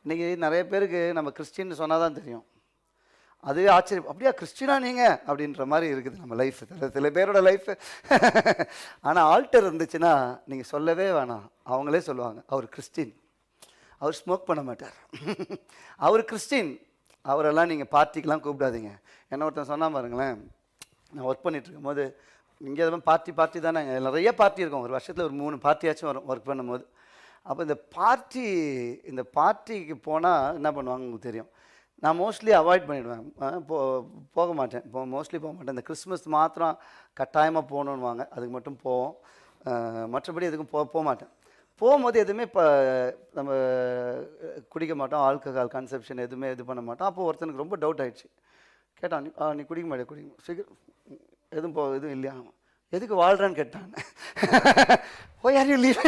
இன்றைக்கி நிறைய பேருக்கு நம்ம கிறிஸ்டின்னு சொன்னால் தான் தெரியும். அதுவே ஆச்சரியம், அப்படியா கிறிஸ்டினா நீங்கள் அப்படின்ற மாதிரி இருக்குது நம்ம லைஃப். சில பேரோட லைஃப். ஆனால் ஆல்டர் இருந்துச்சுன்னா நீங்கள் சொல்லவே வேணாம், அவங்களே சொல்லுவாங்க அவர் கிறிஸ்டின், அவர் ஸ்மோக் பண்ண மாட்டார், அவர் கிறிஸ்டின், அவரெல்லாம் நீங்கள் பார்ட்டிக்கெலாம் கூப்பிடாதீங்க. என்ன ஒருத்தன் சொன்னால் பாருங்களேன், நான் ஒர்க் பண்ணிகிட்டு இருக்கும்போது இங்கே எதுவும் பார்ட்டி தானே, நிறைய பார்ட்டி இருக்கும், ஒரு வருஷத்தில் ஒரு 3 பார்ட்டியாச்சும் வரும் ஒர்க் பண்ணும்போது. அப்போ இந்த பார்ட்டிக்கு போனால் என்ன பண்ணுவாங்க உங்களுக்கு தெரியும். நான் மோஸ்ட்லி அவாய்ட் பண்ணிவிடுவேன், போக மாட்டேன், மோஸ்ட்லி போக மாட்டேன். இந்த கிறிஸ்மஸ் மாத்திரம் கட்டாயமாக போகணுன்னுவாங்க, அதுக்கு மட்டும் போவோம். மற்றபடி எதுக்கும் போக மாட்டேன். போகும்போது எதுவுமே இப்போ நம்ம குடிக்க மாட்டோம், ஆல்கஹால் கன்செப்ஷன் எதுவுமே இது பண்ண மாட்டோம். அப்போது ஒருத்தனுக்கு ரொம்ப டவுட் ஆகிடுச்சு. கேட்டான், நீ குடிக்க மாட்டே, குடிக்க சீக்கிரம் எதுவும் இல்லையா, எதுக்கு வாழ்கிறான்னு கேட்டான். ஓ யார் லீவ்,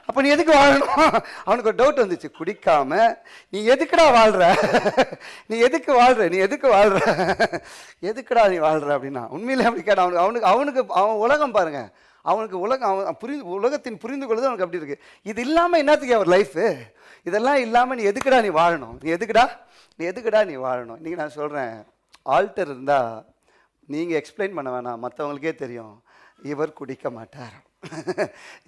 அப்போ நீ எதுக்கு வாழணும்? அவனுக்கு ஒரு டவுட் வந்துச்சு, குடிக்காம நீ எதுக்குடா வாழ்கிற, நீ எதுக்கு வாழ்கிற எதுக்குடா நீ வாழ்கிற அப்படின்னா. உண்மையிலே அப்படி கேட்டான். அவனுக்கு அவன் உலகம் பாருங்க, அவனுக்கு உலகத்தின் புரிந்து கொள்வது அவனுக்கு அப்படி இருக்குது. இது இல்லாமல் என்னத்துக்கு அவர் லைஃபு, இதெல்லாம் இல்லாமல் நீ எதுக்குடா நீ வாழணும், நீ எதுக்குடா நீ வாழணும். இன்றைக்கி நான் சொல்கிறேன், ஆல்டர் இருந்தால் நீங்கள் எக்ஸ்பிளைன் பண்ண வேணாம், மற்றவங்களுக்கே தெரியும் இவர் குடிக்க மாட்டார்,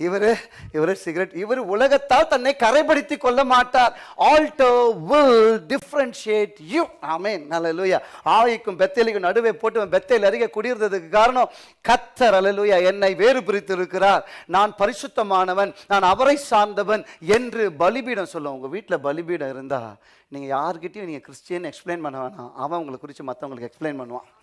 இவர் சிகரெட், இவர் உலகத்தால் தன்னை கரைப்படுத்தி கொள்ள மாட்டார். Alter will differentiate you. ஆமென், ஹல்லேலூயா. ஆயிக்கும் பெத்தேலுக்கும் நடுவே போட்டு பெத்தேல் அருகே குடியிருந்ததுக்கு காரணம் கர்த்தர், ஹல்லேலூயா, என்னை வேறு பிரித்து இருக்கிறார், நான் பரிசுத்தமானவன், நான் அவரை சார்ந்தவன் என்று பலிபீடம் சொல்லுவோம். உங்கள் வீட்டில் பலிபீடம் இருந்தால் நீங்கள் யார்கிட்டையும் நீங்கள் கிறிஸ்டியன் எக்ஸ்பிளைன் பண்ண வேணாம், அவன் உங்களை குறித்து மற்றவங்களுக்கு எக்ஸ்பிளைன் பண்ணுவான்.